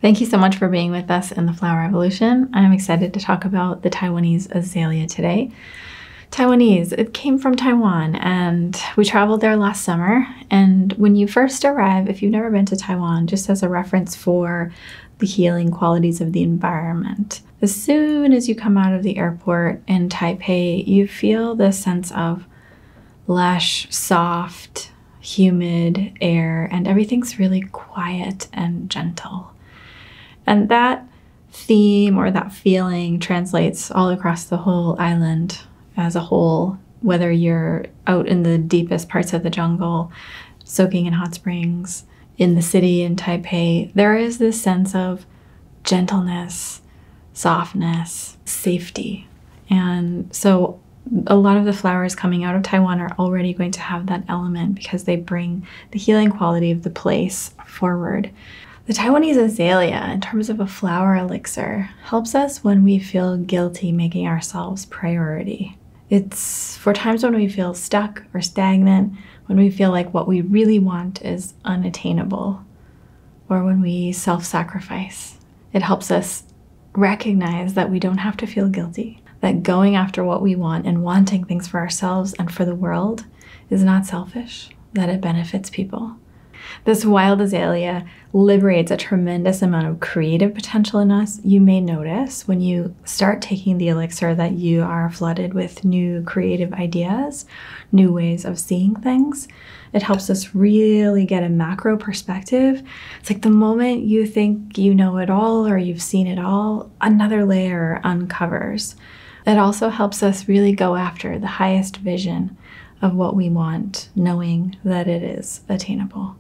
Thank you so much for being with us in the Flowerevolution. I'm excited to talk about the Taiwanese Azalea today. Taiwanese, it came from Taiwan and we traveled there last summer. And when you first arrive, if you've never been to Taiwan, just as a reference for the healing qualities of the environment, as soon as you come out of the airport in Taipei, you feel this sense of lush, soft, humid air, and everything's really quiet and gentle. And that theme or that feeling translates all across the whole island as a whole, whether you're out in the deepest parts of the jungle, soaking in hot springs, in the city in Taipei. There is this sense of gentleness, softness, safety. And so a lot of the flowers coming out of Taiwan are already going to have that element because they bring the healing quality of the place forward. The Taiwanese Azalea, in terms of a flower elixir, helps us when we feel guilty making ourselves priority. It's for times when we feel stuck or stagnant, when we feel like what we really want is unattainable, or when we self-sacrifice. It helps us recognize that we don't have to feel guilty, that going after what we want and wanting things for ourselves and for the world is not selfish, that it benefits people. This wild azalea liberates a tremendous amount of creative potential in us. You may notice when you start taking the elixir that you are flooded with new creative ideas, new ways of seeing things. It helps us really get a macro perspective. It's like the moment you think you know it all or you've seen it all, another layer uncovers. It also helps us really go after the highest vision of what we want, knowing that it is attainable.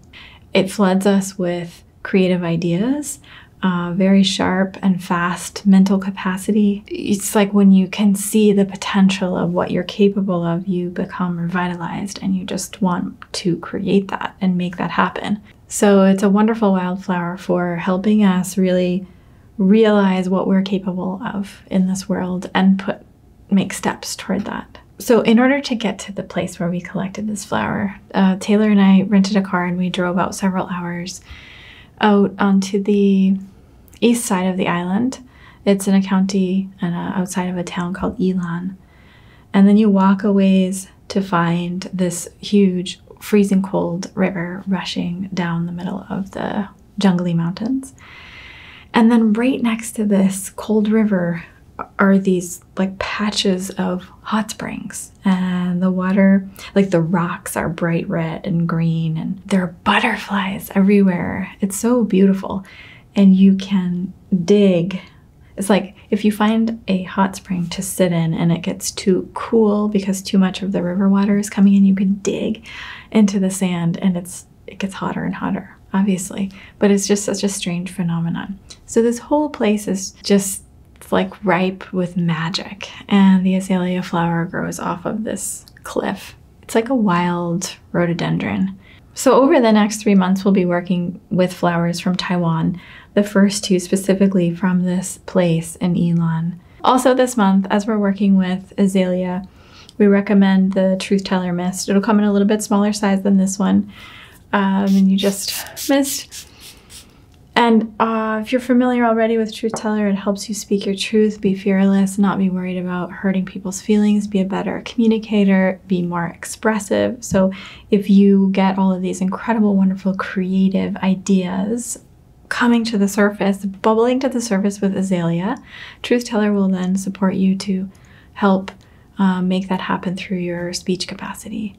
It floods us with creative ideas, very sharp and fast mental capacity. It's like when you can see the potential of what you're capable of, you become revitalized and you just want to create that and make that happen. So it's a wonderful wildflower for helping us really realize what we're capable of in this world and make steps toward that. So in order to get to the place where we collected this flower, Taylor and I rented a car and we drove out several hours out onto the east side of the island. It's in a county and outside of a town called Yilan. And then you walk a ways to find this huge freezing cold river rushing down the middle of the jungly mountains. And then right next to this cold river are these like patches of hot springs, and the water, like the rocks, are bright red and green, and there are butterflies everywhere. It's so beautiful, and you can dig. It's like if you find a hot spring to sit in and it gets too cool because too much of the river water is coming in, you can dig into the sand and it gets hotter and hotter, obviously, but it's just such a strange phenomenon. So this whole place is just like ripe with magic, and the azalea flower grows off of this cliff. It's like a wild rhododendron. So over the next 3 months, we'll be working with flowers from Taiwan, the first two specifically from this place in Yilan. Also this month, as we're working with azalea, we recommend the Truth Teller Mist. It'll come in a little bit smaller size than this one, and you just mist. And if you're familiar already with Truth Teller, it helps you speak your truth, be fearless, not be worried about hurting people's feelings, be a better communicator, be more expressive. So if you get all of these incredible, wonderful, creative ideas coming to the surface, bubbling to the surface with azalea, Truth Teller will then support you to help make that happen through your speech capacity.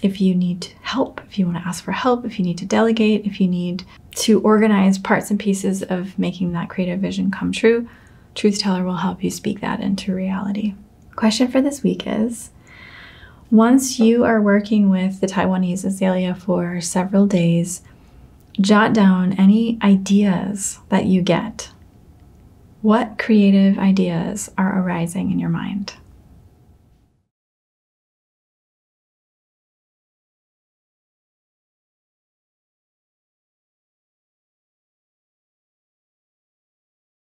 If you need help, if you want to ask for help, if you need to delegate, if you need to organize parts and pieces of making that creative vision come true, Truth Teller will help you speak that into reality. Question for this week is, once you are working with the Taiwanese Azalea for several days, jot down any ideas that you get. What creative ideas are arising in your mind?